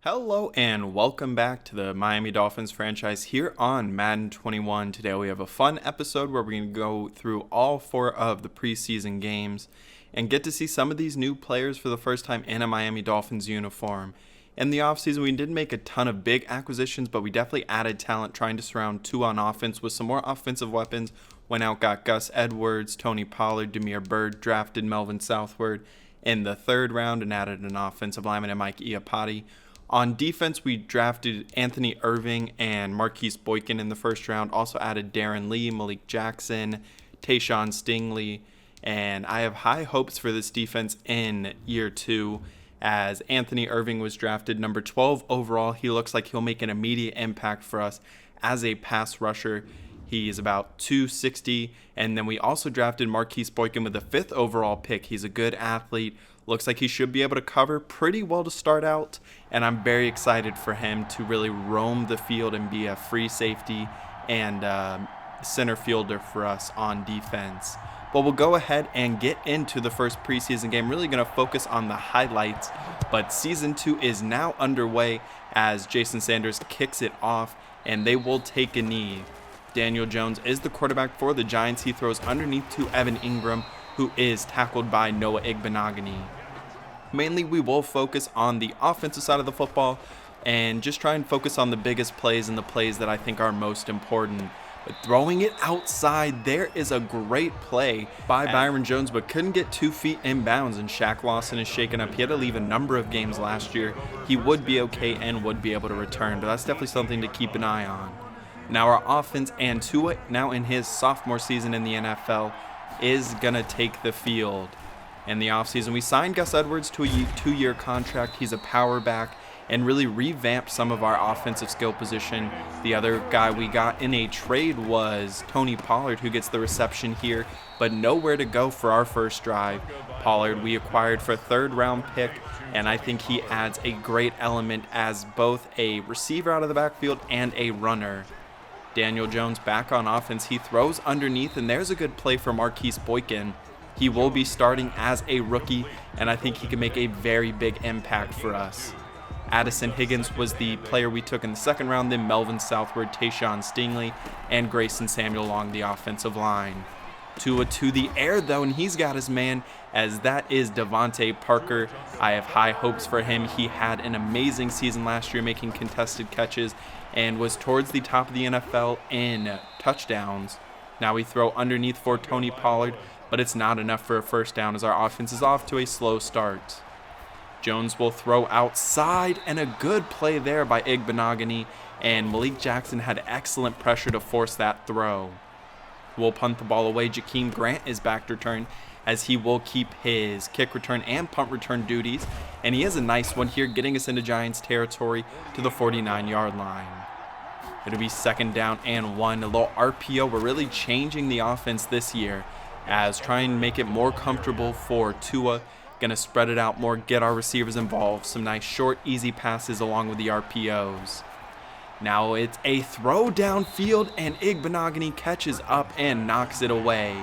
Hello and welcome back to the Miami Dolphins franchise here on Madden 21. Today we have a fun episode where we're going to go through all 4 of the preseason games and get to see some of these new players for the first time in a Miami Dolphins uniform. In the offseason, we didn't make a ton of big acquisitions, but we definitely added talent trying to surround Tua on offense with some more offensive weapons. Went out, got Gus Edwards, Tony Pollard, Damiere Byrd, drafted Melvin Southward in the 3rd round and added an offensive lineman in Mike Iupati. On defense, we drafted Anthony Irving and Marquise Boykin in the 1st round. Also added Darren Lee, Malik Jackson, Tayshawn Stingley. And I have high hopes for this defense in year 2 as Anthony Irving was drafted number 12 overall. He looks like he'll make an immediate impact for us as a pass rusher. He is about 260. And then we also drafted Marquise Boykin with the 5th overall pick. He's a good athlete. Looks like he should be able to cover pretty well to start out, and I'm very excited for him to really roam the field and be a free safety and center fielder for us on defense. But we'll go ahead and get into the first preseason game. Really going to focus on the highlights, but Season 2 is now underway as Jason Sanders kicks it off, and they will take a knee. Daniel Jones is the quarterback for the Giants. He throws underneath to Evan Ingram, who is tackled by Noah Igbenogany. Mainly, we will focus on the offensive side of the football and just try and focus on the biggest plays and the plays that I think are most important. But throwing it outside, there is a great play by Byron Jones, but couldn't get 2 feet in bounds, and Shaq Lawson is shaken up. He had to leave a number of games last year. He would be okay and would be able to return, but that's definitely something to keep an eye on. Now our offense, and Tua, now in his sophomore season in the NFL, is going to take the field. In the offseason, we signed Gus Edwards to a 2-year contract. He's a power back and really revamped some of our offensive skill position. The other guy we got in a trade was Tony Pollard, who gets the reception here, but nowhere to go for our first drive. Pollard we acquired for a 3rd round pick, and I think he adds a great element as both a receiver out of the backfield and a runner. Daniel Jones back on offense. He throws underneath, and there's a good play for Marquise Boykin. He will be starting as a rookie, and I think he can make a very big impact for us. Addison Higgins was the player we took in the 2nd round, then Melvin Southward, Tayshawn Stingley, and Grayson Samuel along the offensive line. Tua to the air, though, and he's got his man, as that is Devontae Parker. I have high hopes for him. He had an amazing season last year, making contested catches, and was towards the top of the NFL in touchdowns. Now we throw underneath for Tony Pollard, but it's not enough for a 1st down as our offense is off to a slow start. Jones will throw outside, and a good play there by Igbenogany, and Malik Jackson had excellent pressure to force that throw. We'll punt the ball away. Jakeem Grant is back to return, as he will keep his kick return and punt return duties, and he has a nice one here, getting us into Giants territory to the 49-yard line. It'll be 2nd down and 1, a little RPO. We're really changing the offense this year as trying to make it more comfortable for Tua. Going to spread it out more, get our receivers involved. Some nice short, easy passes along with the RPOs. Now it's a throw downfield, and Igbenogany catches up and knocks it away.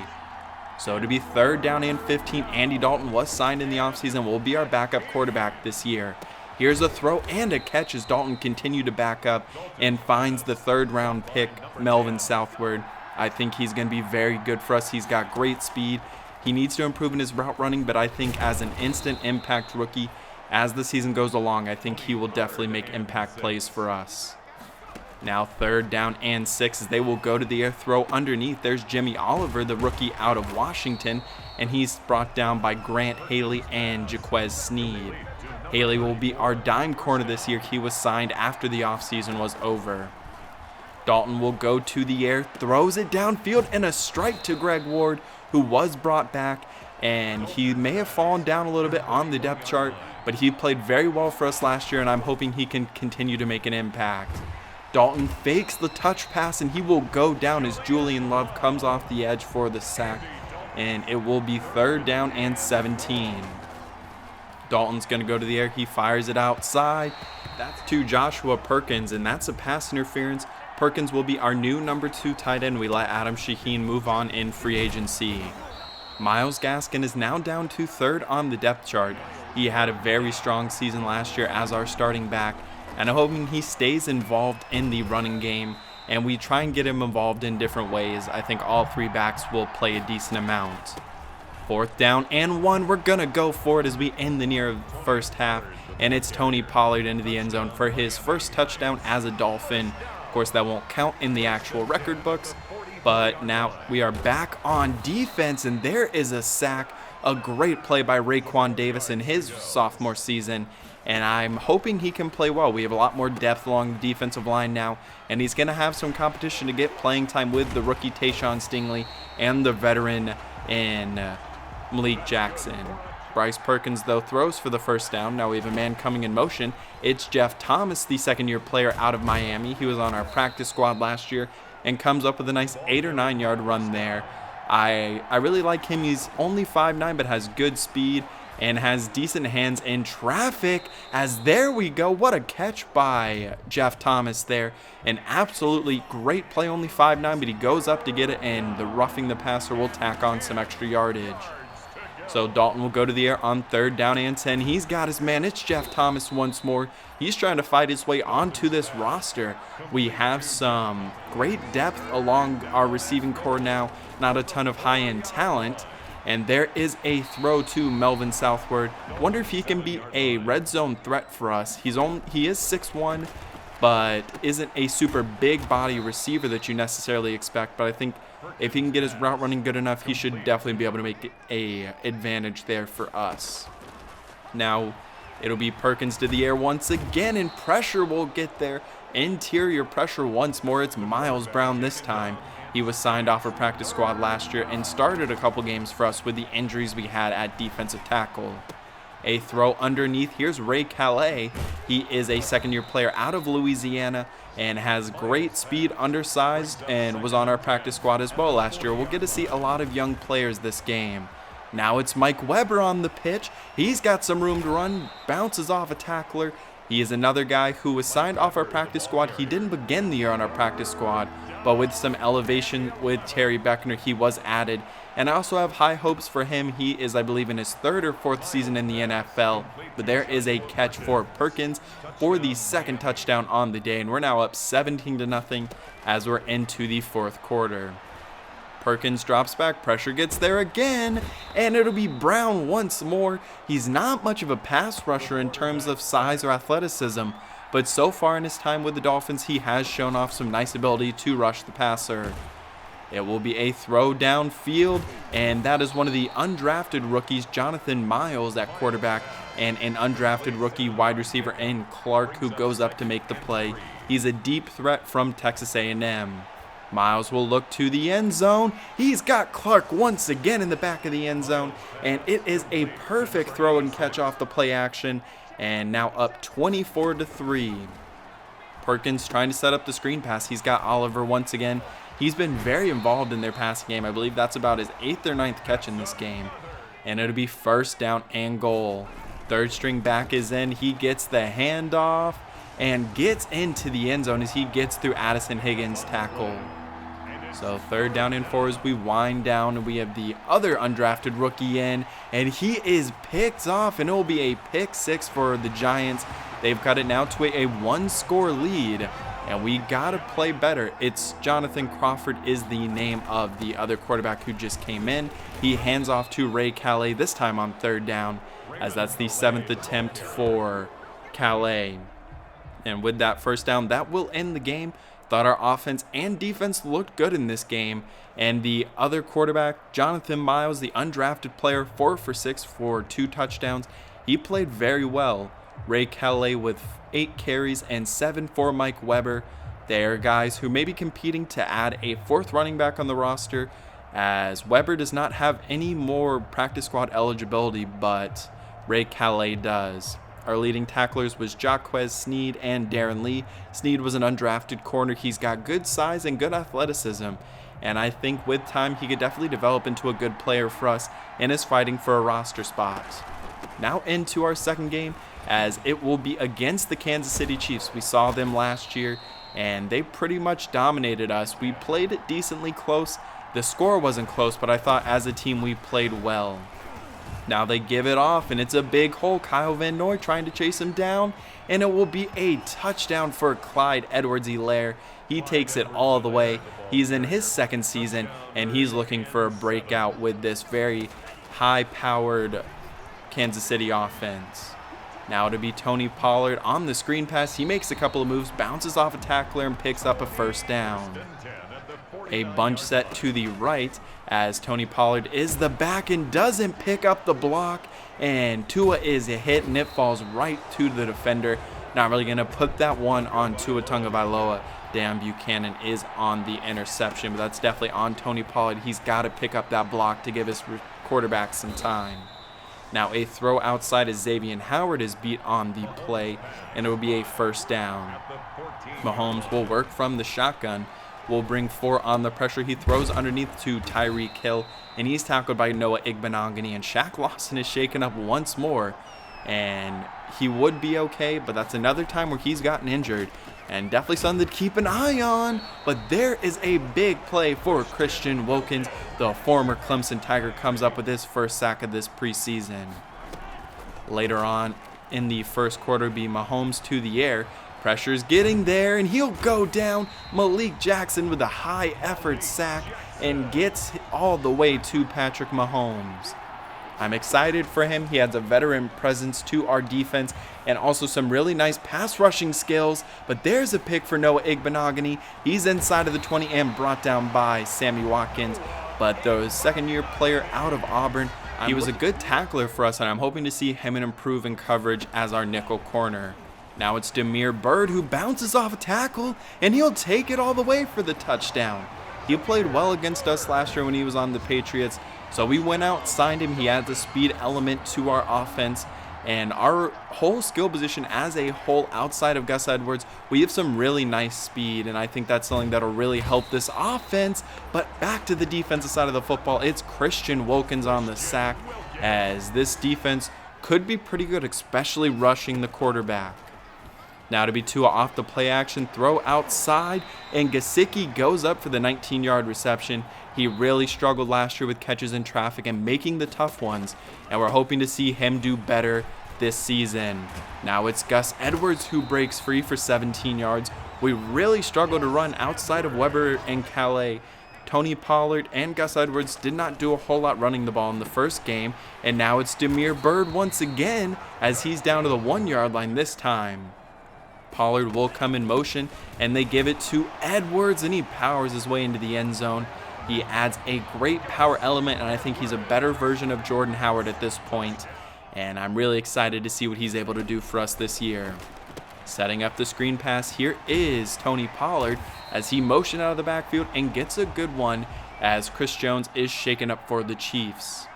So to be 3rd down and 15, Andy Dalton was signed in the offseason, will be our backup quarterback this year. Here's a throw and a catch as Dalton continued to back up and finds the 3rd round pick, Melvin Southward. I think he's going to be very good for us. He's got great speed. He needs to improve in his route running, but I think as an instant impact rookie, as the season goes along, I think he will definitely make impact plays for us. Now 3rd down and 6 as they will go to the air, throw underneath. There's Jimmy Oliver, the rookie out of Washington, and he's brought down by Grant Haley and Jaquez Sneed. Haley will be our dime corner this year. He was signed after the offseason was over. Dalton will go to the air, throws it downfield, and a strike to Greg Ward, who was brought back, and he may have fallen down a little bit on the depth chart, but he played very well for us last year, and I'm hoping he can continue to make an impact. Dalton fakes the touch pass, and he will go down as Julian Love comes off the edge for the sack, and it will be 3rd down and 17. Dalton's going to go to the air. He fires it outside. That's to Joshua Perkins, and that's a pass interference. Perkins will be our new number 2 tight end. We let Adam Shaheen move on in free agency. Myles Gaskin is now down to 3rd on the depth chart. He had a very strong season last year as our starting back, and I'm hoping he stays involved in the running game, and we try and get him involved in different ways. I think all three backs will play a decent amount. 4th down and 1. We're going to go for it as we end the near first half, and it's Tony Pollard into the end zone for his first touchdown as a Dolphin. Of course, that won't count in the actual record books, but now we are back on defense, and there is a sack. A great play by Raekwon Davis in his sophomore season, and I'm hoping he can play well. We have a lot more depth along the defensive line now, and he's going to have some competition to get playing time with the rookie Tayshaun Stingley and the veteran in Malik Jackson. Bryce Perkins, though, throws for the first down. Now we have a man coming in motion. It's Jeff Thomas, the second-year player out of Miami. He was on our practice squad last year and comes up with a nice 8 or 9 yard run there. I really like him. He's only 5'9", but has good speed and has decent hands in traffic, as there we go. What a catch by Jeff Thomas there. An absolutely great play, only 5'9", but he goes up to get it, and the roughing the passer will tack on some extra yardage. So Dalton will go to the air on 3rd down and 10. He's got his man. It's Jeff Thomas once more. He's trying to fight his way onto this roster. We have some great depth along our receiving core now. Not a ton of high-end talent. And there is a throw to Melvin Southward. Wonder if he can be a red zone threat for us. He is 6'1", but isn't a super big body receiver that you necessarily expect. But I think if he can get his route running good enough, he should definitely be able to make a advantage there for us. Now it'll be Perkins to the air once again, and pressure will get there. Interior pressure once more. It's Miles Brown this time. He was signed off our practice squad last year and started a couple games for us with the injuries we had at defensive tackle. A throw underneath. Here's Ray Calais. He is a second-year player out of Louisiana and has great speed, undersized, and was on our practice squad as well last year. We'll get to see a lot of young players this game. Now it's Mike Weber on the pitch. He's got some room to run, bounces off a tackler. He is another guy who was signed off our practice squad. He didn't begin the year on our practice squad, but with some elevation with Terry Beckner, he was added. And I also have high hopes for him. He is, I believe, in his 3rd or 4th season in the NFL. But there is a catch for Perkins for the second touchdown on the day. And we're now up 17-0 as we're into the 4th quarter. Perkins drops back, pressure gets there again, and it'll be Brown once more. He's not much of a pass rusher in terms of size or athleticism, but so far in his time with the Dolphins, he has shown off some nice ability to rush the passer. It will be a throw downfield, and that is one of the undrafted rookies, Jonathan Miles at quarterback, and an undrafted rookie wide receiver in Clark, who goes up to make the play. He's a deep threat from Texas A&M. Miles will look to the end zone. He's got Clark once again in the back of the end zone, and it is a perfect throw and catch off the play action, and now up 24-3. Perkins trying to set up the screen pass. He's got Oliver once again. He's been very involved in their passing game. I believe that's about his 8th or 9th catch in this game, and it'll be 1st down and goal. 3rd string back is in. He gets the handoff and gets into the end zone as he gets through Addison Higgins' tackle. So 3rd down and 4 as we wind down, and we have the other undrafted rookie in, and he is picked off, and it will be a pick 6 for the Giants. They've cut it now to a 1-score lead, and we gotta play better. It's Jonathan Crawford is the name of the other quarterback who just came in. He hands off to Ray Calais this time on 3rd down, as that's the 7th attempt for Calais. And with that 1st down, that will end the game. Thought our offense and defense looked good in this game. And the other quarterback, Jonathan Miles, the undrafted player, 4 for 6 for 2 touchdowns. He played very well. Ray Calais with 8 carries and 7 for Mike Weber. They are guys who may be competing to add a 4th running back on the roster, as Weber does not have any more practice squad eligibility, but Ray Calais does. Our leading tacklers was Jaquez Sneed and Darren Lee. Sneed was an undrafted corner. He's got good size and good athleticism, and I think with time he could definitely develop into a good player for us and is fighting for a roster spot. Now into our second game, as it will be against the Kansas City Chiefs. We saw them last year, and they pretty much dominated us. We played it decently close. The score wasn't close, but I thought as a team we played well. Now they give it off, and it's a big hole. Kyle Van Noy trying to chase him down, and it will be a touchdown for Clyde Edwards-Helaire. He takes it all the way. He's in his second season, and he's looking for a breakout with this very high-powered Kansas City offense. Now to be Tony Pollard on the screen pass. He makes a couple of moves, bounces off a tackler, and picks up a first down. A bunch set to the right as Tony Pollard is the back and doesn't pick up the block, and Tua is a hit and it falls right to the defender. Not really going to put that one on Tua Tagovailoa. Dan Buchanan is on the interception, but that's definitely on Tony Pollard. He's got to pick up that block to give his quarterback some time. Now a throw outside as Xavier Howard is beat on the play, and it will be a first down. Mahomes will work from the shotgun. Will bring 4 on the pressure. He throws underneath to Tyreek Hill, and he's tackled by Noah Igbenogany, and Shaq Lawson is shaken up once more, and he would be okay, but that's another time where he's gotten injured, and definitely something to keep an eye on. But there is a big play for Christian Wilkins. The former Clemson Tiger comes up with his first sack of this preseason. Later on in the first quarter, be Mahomes to the air. Pressure's getting there, and he'll go down. Malik Jackson with a high effort sack and gets all the way to Patrick Mahomes. I'm excited for him. He has a veteran presence to our defense and also some really nice pass rushing skills. But there's a pick for Noah Igbenogany. He's inside of the 20 and brought down by Sammy Watkins. But the second-year player out of Auburn, he was a good tackler for us, and I'm hoping to see him improve in coverage as our nickel corner. Now it's Damiere Byrd who bounces off a tackle, and he'll take it all the way for the touchdown. He played well against us last year when he was on the Patriots, so we went out, signed him. He adds a speed element to our offense, and our whole skill position as a whole outside of Gus Edwards, we have some really nice speed, and I think that's something that'll really help this offense. But back to the defensive side of the football, it's Christian Wilkins on the sack, as this defense could be pretty good, especially rushing the quarterback. Now to be Tua off the play action, throw outside, and Gesicki goes up for the 19-yard reception. He really struggled last year with catches in traffic and making the tough ones, and we're hoping to see him do better this season. Now it's Gus Edwards who breaks free for 17 yards. We really struggled to run outside of Weber and Calais. Tony Pollard and Gus Edwards did not do a whole lot running the ball in the first game, and now it's Damiere Byrd once again as he's down to the 1-yard line this time. Pollard will come in motion, and they give it to Edwards, and he powers his way into the end zone. He adds a great power element, and I think he's a better version of Jordan Howard at this point, and I'm really excited to see what he's able to do for us this year. Setting up the screen pass, here is Tony Pollard as he motions out of the backfield and gets a good one as Chris Jones is shaken up for the Chiefs.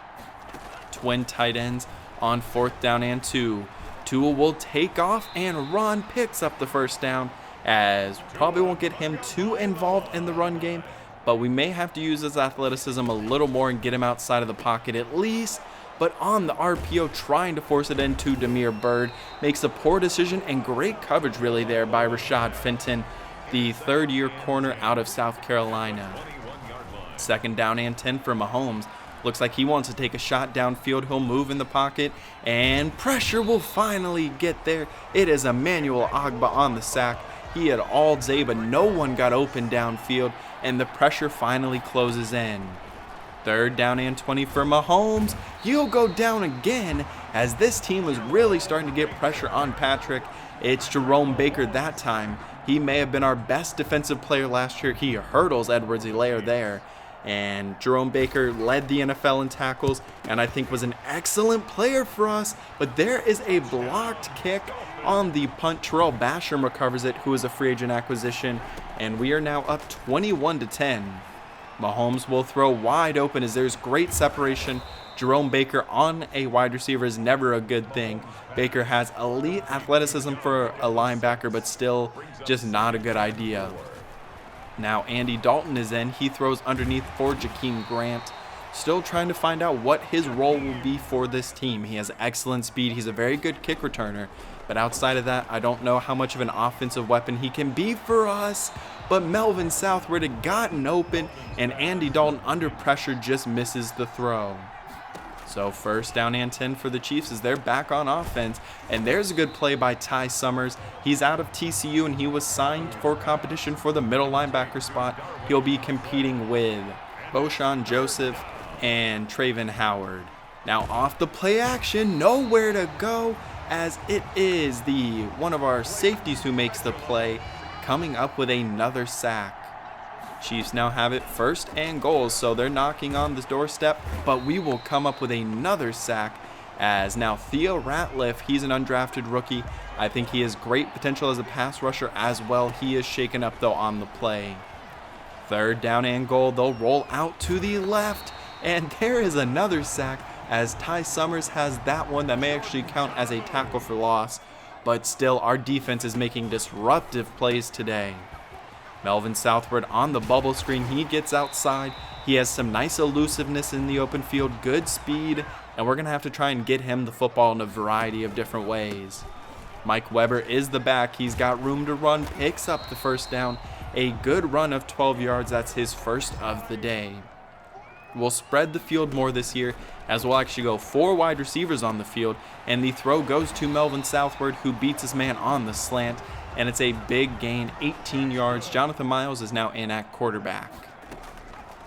Twin tight ends on 4th down and 2. Tua will take off and run, picks up the first down, as probably won't get him too involved in the run game, but we may have to use his athleticism a little more and get him outside of the pocket at least. But on the RPO, trying to force it into Damiere Byrd, makes a poor decision, and great coverage really there by Rashad Fenton, the 3rd-year corner out of South Carolina. 2nd down and 10 for Mahomes. Looks like he wants to take a shot downfield. He'll move in the pocket, and pressure will finally get there. It is Emmanuel Ogbah on the sack. He had all day, but no one got open downfield, and the pressure finally closes in. 3rd down and 20 for Mahomes. He'll go down again as this team was really starting to get pressure on Patrick. It's Jerome Baker that time. He may have been our best defensive player last year. He hurdles Edwards-Helaire there. And Jerome Baker led the NFL in tackles and I think was an excellent player for us. But there is a blocked kick on the punt. Terrell Basham recovers it, who is a free agent acquisition. And we are now up 21-10. Mahomes will throw wide open as there's great separation. Jerome Baker on a wide receiver is never a good thing. Baker has elite athleticism for a linebacker, but still just not a good idea. Now Andy Dalton is in. He throws underneath for Jakeem Grant. Still trying to find out what his role will be for this team. He has excellent speed. He's a very good kick returner. But outside of that, I don't know how much of an offensive weapon he can be for us. But Melvin Southward had gotten open, and Andy Dalton under pressure just misses the throw. So So first down and 10 for the Chiefs as they're back on offense. And there's a good play by Ty Summers. He's out of TCU and he was signed for competition for the middle linebacker spot. He'll be competing with Boshan Joseph and Traven Howard. Now off the play action, nowhere to go, as it is one of our safeties who makes the play, coming up with another sack. Chiefs now have it 1st and goal, so they're knocking on the doorstep, but we will come up with another sack as now Theo Ratliff, he's an undrafted rookie. I think he has great potential as a pass rusher as well. He is shaken up though on the play. 3rd down and goal, they'll roll out to the left, and there is another sack as Ty Summers has that one that may actually count as a tackle for loss, but still our defense is making disruptive plays today. Melvin Southward on the bubble screen, he gets outside, he has some nice elusiveness in the open field, good speed, and we're going to have to try and get him the football in a variety of different ways. Mike Weber is the back, he's got room to run, picks up the 1st down, a good run of 12 yards, that's his 1st of the day. We'll spread the field more this year as we'll actually go 4 wide receivers on the field, and the throw goes to Melvin Southward who beats his man on the slant, and it's a big gain, 18 yards. Jonathan Miles is now in at quarterback.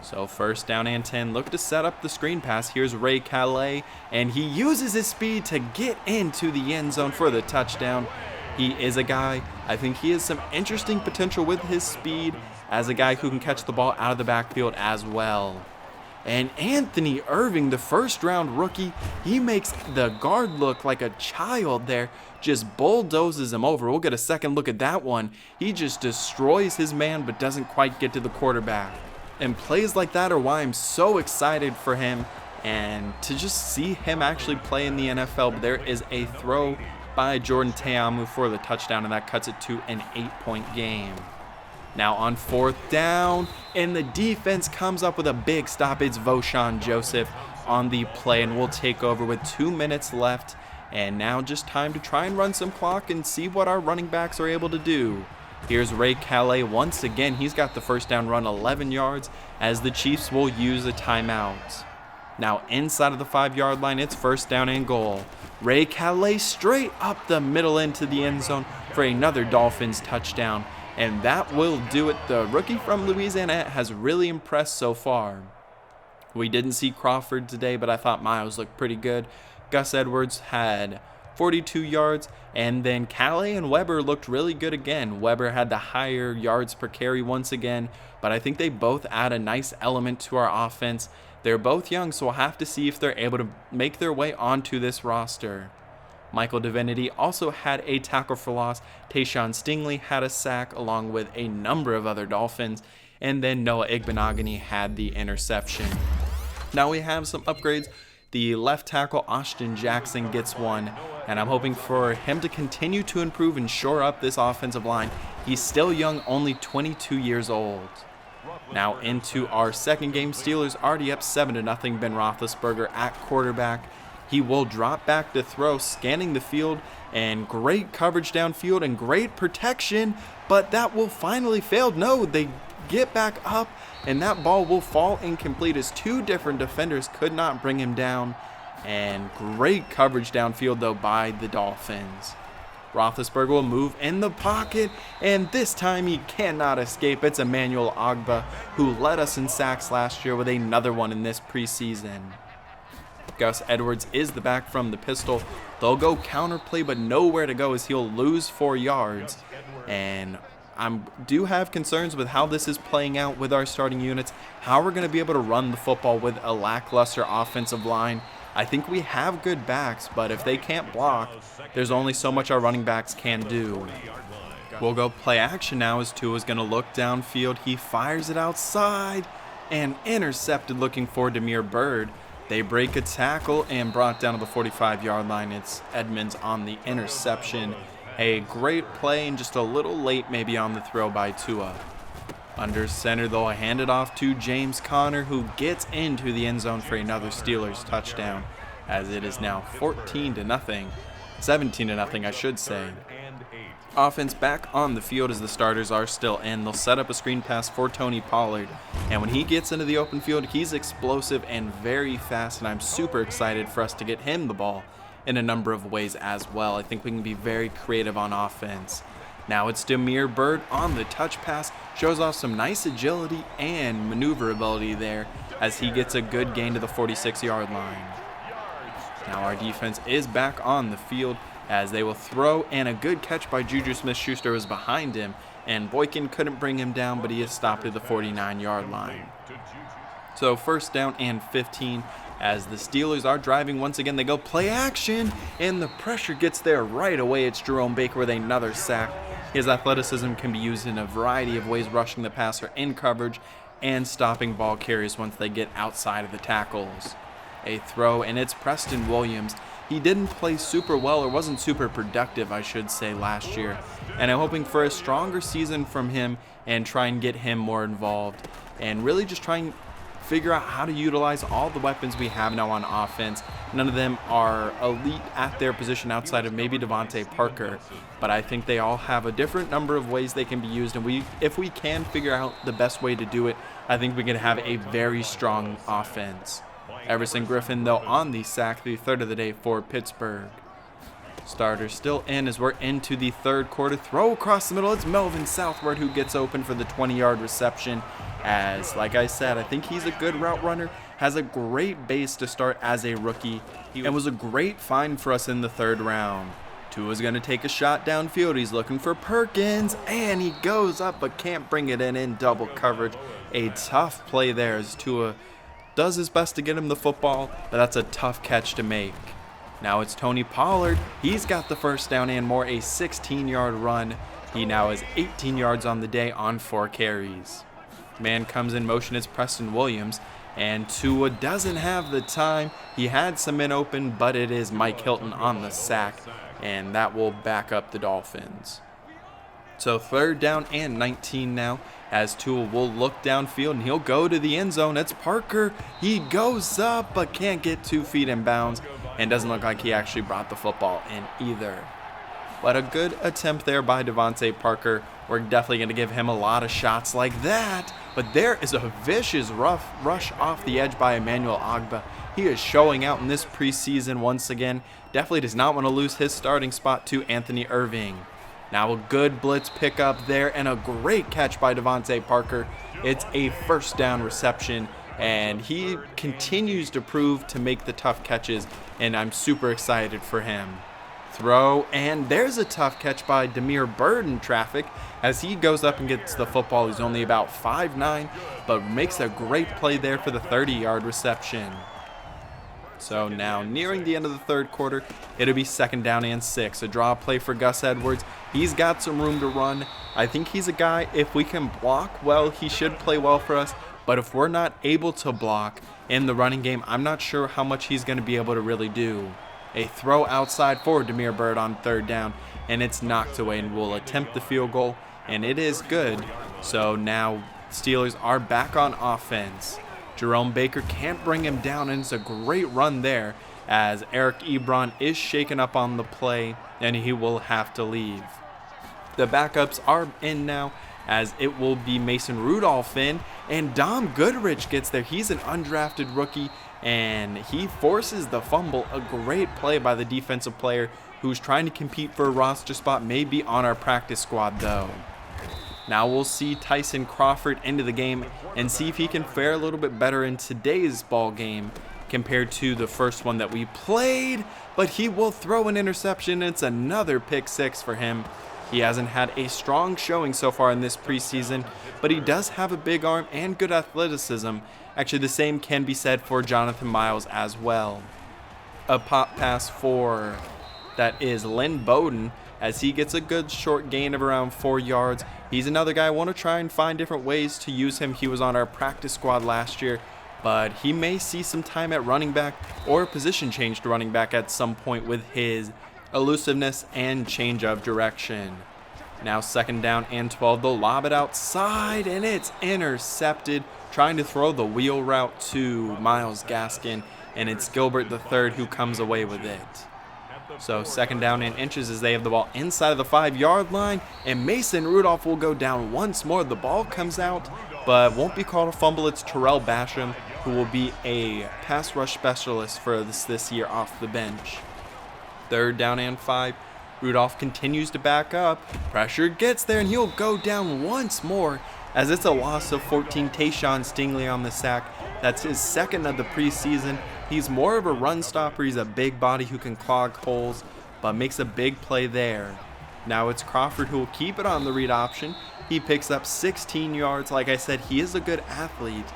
So 1st down and 10, look to set up the screen pass. Here's Ray Calais, and he uses his speed to get into the end zone for the touchdown. He is a guy, I think he has some interesting potential with his speed as a guy who can catch the ball out of the backfield as well. And Anthony Irving, the 1st-round rookie, he makes the guard look like a child there, just bulldozes him over. We'll get a second look at that one. He just destroys his man but doesn't quite get to the quarterback. And plays like that are why I'm so excited for him and to just see him actually play in the NFL. But there is a throw by Jordan Teamu for the touchdown, and that cuts it to an 8-point game. Now on 4th down, and the defense comes up with a big stop. It's Voshan Joseph on the play, and we'll take over with 2 minutes left. And now just time to try and run some clock and see what our running backs are able to do. Here's Ray Calais once again. He's got the 1st down run, 11 yards, as the Chiefs will use a timeout. Now inside of the 5-yard line, it's 1st down and goal. Ray Calais straight up the middle into the end zone for another Dolphins touchdown. And that will do it. The rookie from Louisiana has really impressed so far. We didn't see Crawford today, but I thought Miles looked pretty good. Gus Edwards had 42 yards, and then Calais and Weber looked really good again. Weber had the higher yards per carry once again, but I think they both add a nice element to our offense. They're both young, so we'll have to see if they're able to make their way onto this roster. Michael Divinity also had a tackle for loss. Tayshawn Stingley had a sack along with a number of other Dolphins. And then Noah Igbenogany had the interception. Now we have some upgrades. The left tackle, Austin Jackson, gets one. And I'm hoping for him to continue to improve and shore up this offensive line. He's still young, only 22 years old. Now into our second game. Steelers already up 7-0. Ben Roethlisberger at quarterback. He will drop back to throw, scanning the field, and great coverage downfield and great protection, but that will finally fail. No, they get back up, and that ball will fall incomplete as 2 different defenders could not bring him down. And great coverage downfield, though, by the Dolphins. Roethlisberger will move in the pocket, and this time he cannot escape. It's Emmanuel Ogbah, who led us in sacks last year with another one in this preseason. Gus Edwards is the back from the pistol. They'll go counterplay, but nowhere to go as he'll lose 4 yards. And I do have concerns with how this is playing out with our starting units, how we're going to be able to run the football with a lackluster offensive line. I think we have good backs, but if they can't block, there's only so much our running backs can do. We'll go play action now as Tua's going to look downfield. He fires it outside and intercepted, looking for Demir Bird. They break a tackle and brought down to the 45-yard line. It's Edmonds on the interception. A great play and just a little late maybe on the throw by Tua. Under center, they'll hand it off to James Conner, who gets into the end zone for another Steelers touchdown, as it is now 14-0. 17-0, I should say. Offense back on the field as the starters are still in. They'll set up a screen pass for Tony Pollard. And when he gets into the open field, he's explosive and very fast. And I'm super excited for us to get him the ball in a number of ways as well. I think we can be very creative on offense. Now it's Damiere Byrd on the touch pass. Shows off some nice agility and maneuverability there as he gets a good gain to the 46-yard line. Now our defense is back on the field as they will throw, and a good catch by Juju Smith-Schuster was behind him, and Boykin couldn't bring him down, but he is stopped at the 49-yard line. So first down and 15 as the Steelers are driving once again. They go play action, and the pressure gets there right away. It's Jerome Baker with another sack. His athleticism can be used in a variety of ways, rushing the passer in coverage and stopping ball carriers once they get outside of the tackles. A throw, and it's Preston Williams. He didn't play super well, or wasn't super productive, I should say, last year. And I'm hoping for a stronger season from him and try and get him more involved. And really just try and figure out how to utilize all the weapons we have now on offense. None of them are elite at their position outside of maybe Devontae Parker. But I think they all have a different number of ways they can be used. And if we can figure out the best way to do it, I think we can have a very strong offense. Everson Griffin, though, on the sack, the third of the day for Pittsburgh. Starters still in as we're into the third quarter. Throw across the middle. It's Melvin Southward who gets open for the 20-yard reception. As, like I said, I think he's a good route runner. Has a great base to start as a rookie. And was a great find for us in the third round. Tua's going to take a shot downfield. He's looking for Perkins. And he goes up but can't bring it in double coverage. A tough play there as Tua does his best to get him the football, but that's a tough catch to make. Now it's Tony Pollard. He's got the first down and more, a 16-yard run. He now has 18 yards on the day on 4 carries. Man comes in motion, it's Preston Williams, and Tua doesn't have the time. He had some men open, but it is Mike Hilton on the sack, and that will back up the Dolphins. So third down and 19 now, as Tua will look downfield and he'll go to the end zone. It's Parker. He goes up but can't get 2 feet in bounds, and doesn't look like he actually brought the football in either. But a good attempt there by Devontae Parker. We're definitely going to give him a lot of shots like that. But there is a vicious rough rush off the edge by Emmanuel Ogbah. He is showing out in this preseason once again. Definitely does not want to lose his starting spot to Anthony Irving. Now a good blitz pickup there and a great catch by Devontae Parker. It's a first down reception, and he continues to prove to make the tough catches, and I'm super excited for him. Throw, and there's a tough catch by Damiere Byrd in traffic as he goes up and gets the football. He's only about 5'9", but makes a great play there for the 30-yard reception. So now, nearing the end of the third quarter, it'll be second down and 6. A draw play for Gus Edwards. He's got some room to run. I think he's a guy, if we can block well, he should play well for us. But if we're not able to block in the running game, I'm not sure how much he's going to be able to really do. A throw outside for Damiere Byrd on third down, and it's knocked away, and we'll attempt the field goal, and it is good. So now Steelers are back on offense. Jerome Baker can't bring him down, and it's a great run there as Eric Ebron is shaken up on the play, and he will have to leave. The backups are in now as it will be Mason Rudolph in, and Dom Goodrich gets there. He's an undrafted rookie, and he forces the fumble. A great play by the defensive player who's trying to compete for a roster spot, maybe on our practice squad though. Now we'll see Tyson Crawford into the game and see if he can fare a little bit better in today's ball game compared to the first one that we played. But he will throw an interception. It's another pick 6 for him. He hasn't had a strong showing so far in this preseason, but he does have a big arm and good athleticism. Actually, the same can be said for Jonathan Miles as well. A pop pass for, that is Lynn Bowden, as he gets a good short gain of around 4 yards. He's another guy I want to try and find different ways to use him. He was on our practice squad last year, but he may see some time at running back or a position change to running back at some point with his elusiveness and change of direction. Now second down and 12. They'll lob it outside, and it's intercepted. Trying to throw the wheel route to Myles Gaskin, and it's Gilbert III who comes away with it. So 2nd down and inches as they have the ball inside of the 5-yard line, and Mason Rudolph will go down once more. The ball comes out, but won't be called a fumble. It's Terrell Basham, who will be a pass rush specialist for this year off the bench. 3rd down and 5. Rudolph continues to back up. Pressure gets there, and he'll go down once more as it's a loss of 14. Tayshawn Stingley on the sack. That's his 2nd of the preseason. He's more of a run stopper. He's a big body who can clog holes, but makes a big play there. Now it's Crawford who will keep it on the read option. He picks up 16 yards. Like I said, he is a good athlete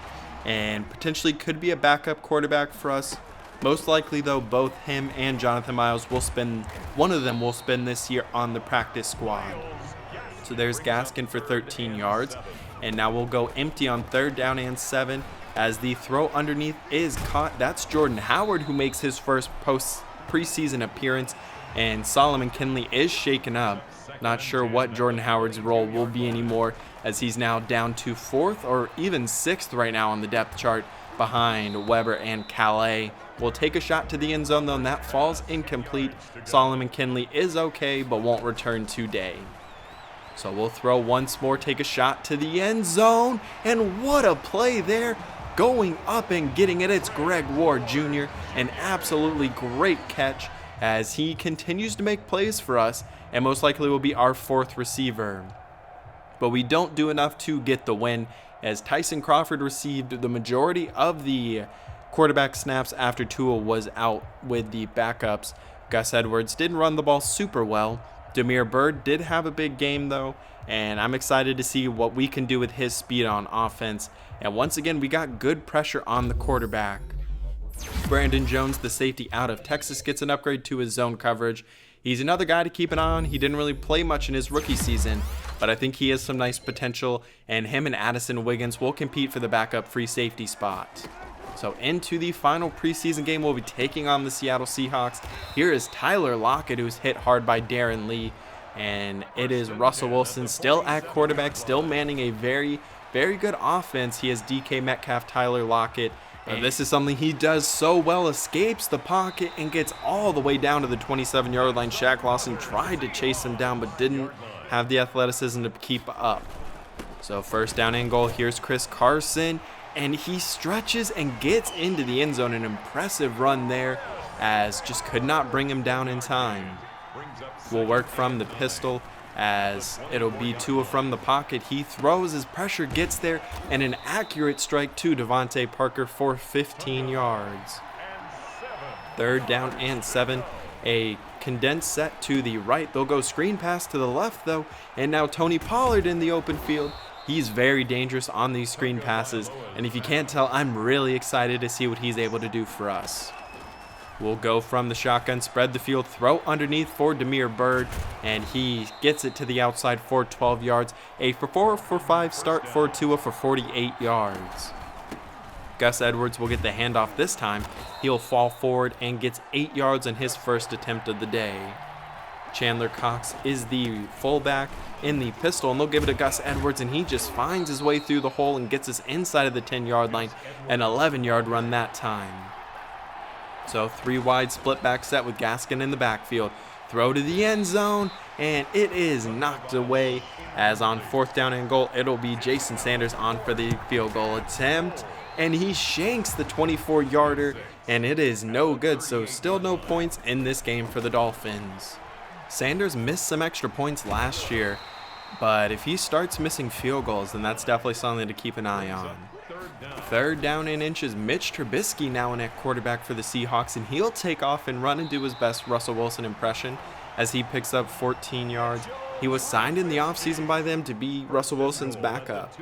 and potentially could be a backup quarterback for us. Most likely, though, both him and Jonathan Miles will spend, one of them will spend this year on the practice squad. So there's Gaskin for 13 yards. And now we'll go empty on 3rd down and 7 as the throw underneath is caught. That's Jordan Howard who makes his first preseason appearance, and Solomon Kinley is shaken up. Not sure what Jordan Howard's role will be anymore, as he's now down to 4th or even 6th right now on the depth chart behind Weber and Calais. Will take a shot to the end zone though, and that falls incomplete. Solomon Kinley is okay, but won't return today. So we'll throw once more, take a shot to the end zone, and what a play there. Going up and getting it, it's Greg Ward Jr. An absolutely great catch as he continues to make plays for us and most likely will be our 4th receiver. But we don't do enough to get the win as Tyson Crawford received the majority of the quarterback snaps after Tua was out with the backups. Gus Edwards didn't run the ball super well. Damiere Byrd did have a big game though, and I'm excited to see what we can do with his speed on offense. And once again, we got good pressure on the quarterback. Brandon Jones, the safety out of Texas, gets an upgrade to his zone coverage. He's another guy to keep an eye on. He didn't really play much in his rookie season, but I think he has some nice potential, and him and Addison Wiggins will compete for the backup free safety spot. So into the final preseason game, we'll be taking on the Seattle Seahawks. Here is Tyler Lockett, who's hit hard by Darren Lee, and it is Russell Wilson still at quarterback, still manning a very, very good offense. He has DK Metcalf, Tyler Lockett, and this is something he does so well, escapes the pocket and gets all the way down to the 27-yard line. Shaq Lawson tried to chase him down, but didn't have the athleticism to keep up. So 1st down and goal, here's Chris Carson, and he stretches and gets into the end zone. An impressive run there, as just could not bring him down in time. We'll work from the pistol, as it'll be Tua from the pocket. He throws, his pressure gets there, and an accurate strike to Devontae Parker for 15 yards. 3rd down and 7. A condensed set to the right. They'll go screen pass to the left though, and now Tony Pollard in the open field. He's very dangerous on these screen passes, and if you can't tell, I'm really excited to see what he's able to do for us. We'll go from the shotgun, spread the field, throw underneath for Damiere Byrd, and he gets it to the outside for 12 yards. A 4-for-5 start for Tua for 48 yards. Gus Edwards will get the handoff this time. He'll fall forward and gets 8 yards on his first attempt of the day. Chandler Cox is the fullback in the pistol, and they'll give it to Gus Edwards, and he just finds his way through the hole and gets us inside of the 10-yard line. An 11-yard run that time. So 3 wide split back set with Gaskin in the backfield. Throw to the end zone, and it is knocked away, as on 4th down and goal, it'll be Jason Sanders on for the field goal attempt, and he shanks the 24-yarder, and it is no good, so still no points in this game for the Dolphins. Sanders missed some extra points last year, but if he starts missing field goals, then that's definitely something to keep an eye on. 3rd down and inches, Mitch Trubisky now in at quarterback for the Seahawks, and he'll take off and run and do his best Russell Wilson impression as he picks up 14 yards. He was signed in the offseason by them to be Russell Wilson's backup.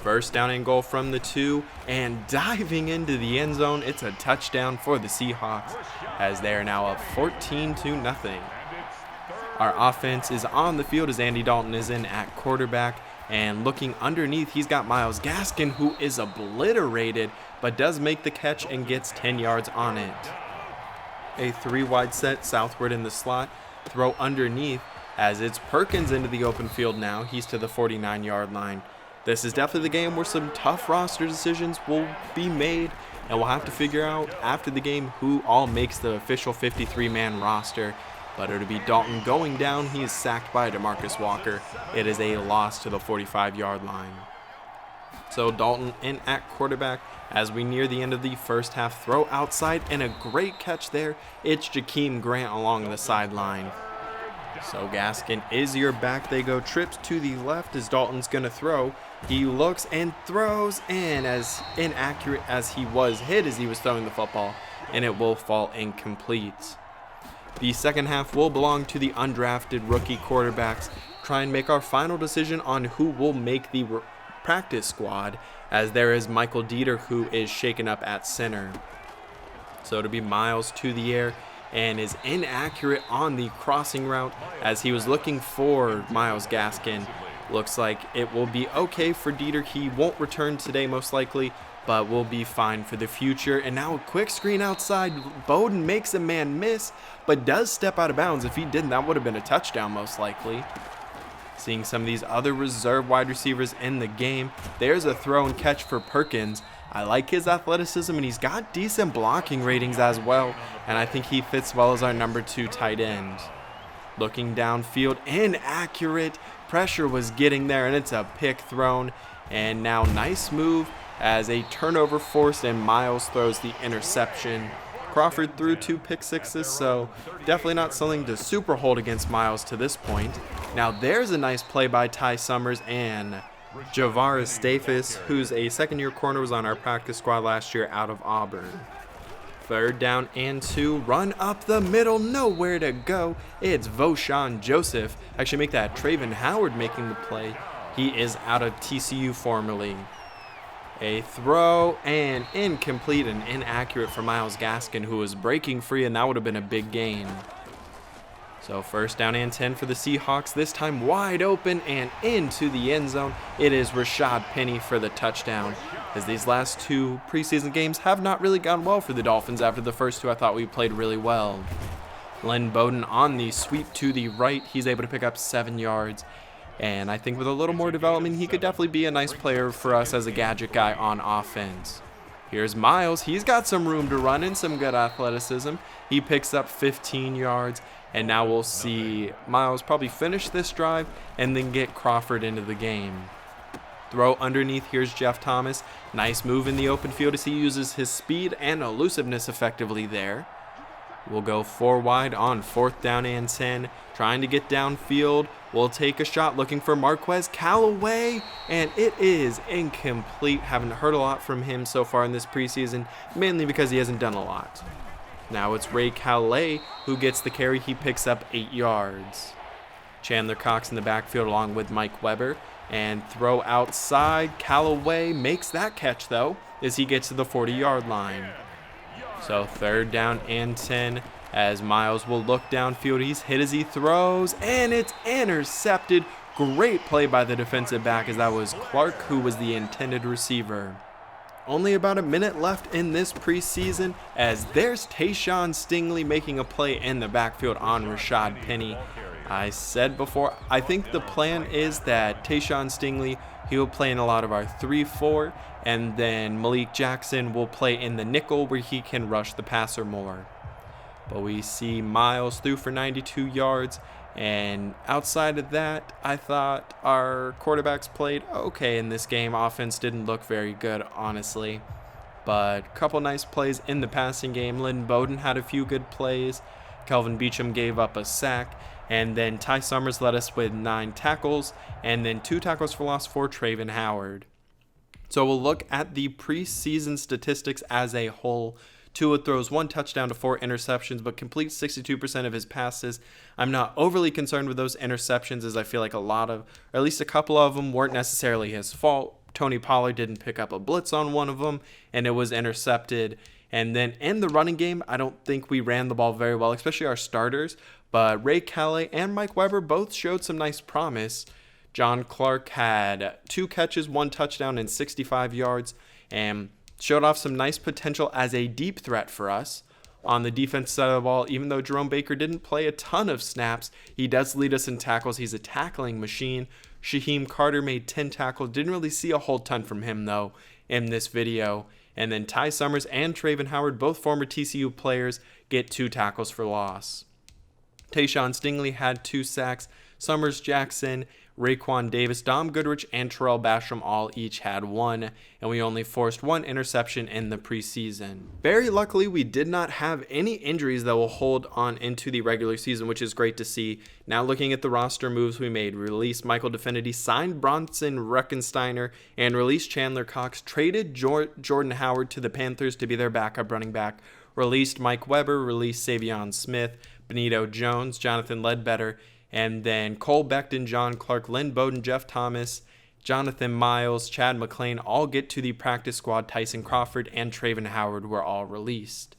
1st down and goal from the 2, and diving into the end zone, it's a touchdown for the Seahawks as they are now up 14-0. Our offense is on the field as Andy Dalton is in at quarterback, and looking underneath, he's got Myles Gaskin, who is obliterated, but does make the catch and gets 10 yards on it. A 3 wide set southward in the slot, throw underneath, as it's Perkins into the open field now. He's to the 49-yard line. this is definitely the game where some tough roster decisions will be made, and we'll have to figure out after the game who all makes the official 53-man roster. But it'll be Dalton going down. He is sacked by DeMarcus Walker. It is a loss to the 45-yard line. So Dalton in at quarterback as we near the end of the first half. Throw outside and a great catch there. It's Jakeem Grant along the sideline. So Gaskin is your back. They go trips to the left as Dalton's going to throw. He looks and throws, and as inaccurate as he was hit as he was throwing the football, and it will fall incomplete. The second half will belong to the undrafted rookie quarterbacks. Try and make our final decision on who will make the practice squad, as there is Michael Dieter who is shaken up at center. So it'll be Miles to the air and is inaccurate on the crossing route as he was looking for Myles Gaskin. Looks like it will be okay for Dieter. He won't return today most likely, but will be fine for the future. And now a quick screen outside. Bowden makes a man miss, but does step out of bounds. If he didn't, that would have been a touchdown most likely. Seeing some of these other reserve wide receivers in the game. There's a throw and catch for Perkins. I like his athleticism, and he's got decent blocking ratings as well, and I think he fits well as our number 2 tight end. Looking downfield, inaccurate. Pressure was getting there, and it's a pick thrown. And now nice move as a turnover forced, and Miles throws the interception. Crawford threw 2 pick sixes, so definitely not something to super hold against Miles to this point. Now there's a nice play by Ty Summers and Javaris Stafis, who's a second-year corner, was on our practice squad last year out of Auburn. Third down and 2, run up the middle, nowhere to go. It's Voshan Joseph. Actually make that Traven Howard making the play. He is out of TCU formerly. A throw and incomplete and inaccurate for Myles Gaskin, who was breaking free, and that would have been a big gain. So first down and 10 for the Seahawks, this time wide open and into the end zone. It is Rashad Penny for the touchdown, as these last 2 preseason games have not really gone well for the Dolphins. After the first 2, I thought we played really well. Len Bowden on the sweep to the right. He's able to pick up 7 yards. And I think with a little more development, he could definitely be a nice player for us as a gadget guy on offense. Here's Miles. He's got some room to run and some good athleticism. He picks up 15 yards. And now we'll see Miles probably finish this drive and then get Crawford into the game. Throw underneath. Here's Jeff Thomas. Nice move in the open field as he uses his speed and elusiveness effectively there. We'll go 4 wide on 4th down and 10. Trying to get downfield. We'll take a shot looking for Marquez Callaway. And it is incomplete. Haven't heard a lot from him so far in this preseason, mainly because he hasn't done a lot. Now it's Ray Calais who gets the carry. He picks up 8 yards. Chandler Cox in the backfield along with Mike Weber. And throw outside. Callaway makes that catch though as he gets to the 40-yard line. So third down and 10 as Miles will look downfield. He's hit as he throws, and it's intercepted. Great play by the defensive back, as that was Clark who was the intended receiver. Only about a minute left in this preseason as there's Tayshawn Stingley making a play in the backfield on Rashad Penny. I said before, I think the plan is that Tayshawn Stingley, he'll play in a lot of our 3-4, and then Malik Jackson will play in the nickel where he can rush the passer more. But we see Miles threw for 92 yards, and outside of that, I thought our quarterbacks played okay in this game. Offense didn't look very good, honestly. But a couple nice plays in the passing game. Lynn Bowden had a few good plays. Kelvin Beachum gave up a sack. And then Ty Summers led us with 9 tackles. And then 2 tackles for loss for Traven Howard. So we'll look at the preseason statistics as a whole. Tua throws 1 touchdown to 4 interceptions, but completes 62% of his passes. I'm not overly concerned with those interceptions, as I feel like a lot of, or at least a couple of them, weren't necessarily his fault. Tony Pollard didn't pick up a blitz on one of them, and it was intercepted. And then in the running game, I don't think we ran the ball very well, especially our starters. But Ray Calais and Mike Weber both showed some nice promise. John Clark had 2 catches, 1 touchdown, and 65 yards, and showed off some nice potential as a deep threat for us. On the defense side of the ball, even though Jerome Baker didn't play a ton of snaps, he does lead us in tackles. He's a tackling machine. Shaheem Carter made 10 tackles. Didn't really see a whole ton from him, though, in this video. And then Ty Summers and Traven Howard, both former TCU players, get 2 tackles for loss. Tayshawn Stingley had 2 sacks. Summers Jackson, Raekwon Davis, Dom Goodrich, and Terrell Basham all each had 1, and we only forced 1 interception in the preseason. Very luckily, we did not have any injuries that will hold on into the regular season, which is great to see. Now looking at the roster moves we made, we released Michael DeFinity, signed Bronson Reckensteiner, and released Chandler Cox, traded Jordan Howard to the Panthers to be their backup running back, released Mike Weber, released Savion Smith, Benito Jones, Jonathan Ledbetter, and then Cole Becton, John Clark, Lynn Bowden, Jeff Thomas, Jonathan Miles, Chad McClain all get to the practice squad. Tyson Crawford and Traven Howard were all released.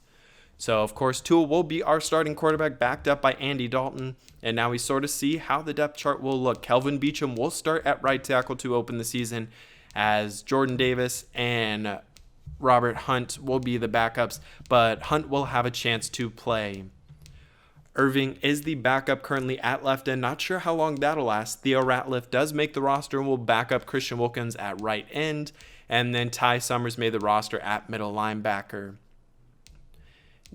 So, of course, Tua will be our starting quarterback, backed up by Andy Dalton. And now we sort of see how the depth chart will look. Kelvin Beachum will start at right tackle to open the season, as Jordan Davis and Robert Hunt will be the backups, but Hunt will have a chance to play. Irving is the backup currently at left end. Not sure how long that'll last. Theo Ratliff does make the roster and will back up Christian Wilkins at right end. And then Ty Summers made the roster at middle linebacker.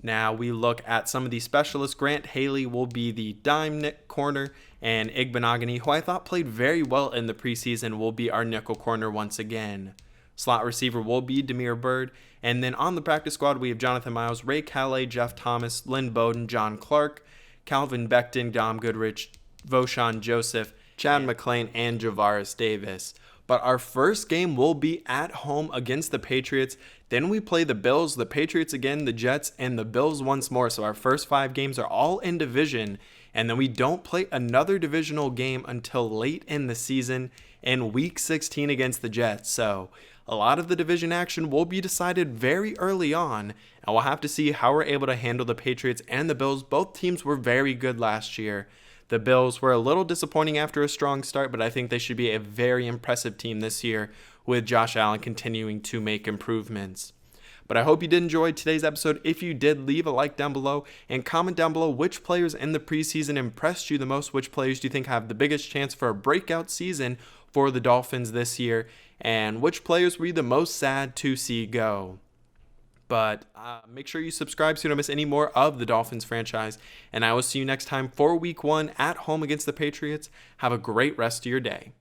Now we look at some of the specialists. Grant Haley will be the dime corner, and Igbenogany, who I thought played very well in the preseason, will be our nickel corner once again. Slot receiver will be Demir Bird. And then on the practice squad, we have Jonathan Miles, Ray Calais, Jeff Thomas, Lynn Bowden, John Clark, Calvin Becton, Dom Goodrich, Voshan Joseph, Chad McClain, and Javaris Davis. But our first game will be at home against the Patriots. Then we play the Bills, the Patriots again, the Jets, and the Bills once more. So our first 5 games are all in division. And then we don't play another divisional game until late in the season in Week 16 against the Jets. So a lot of the division action will be decided very early on, and we'll have to see how we're able to handle the Patriots and the Bills. Both teams were very good last year. The Bills were a little disappointing after a strong start, but I think they should be a very impressive team this year with Josh Allen continuing to make improvements. But I hope you did enjoy today's episode. If you did, leave a like down below and comment down below which players in the preseason impressed you the most. Which players do you think have the biggest chance for a breakout season for the Dolphins this year? And which players were you the most sad to see go? But make sure you subscribe so you don't miss any more of the Dolphins franchise. And I will see you next time for Week 1 at home against the Patriots. Have a great rest of your day.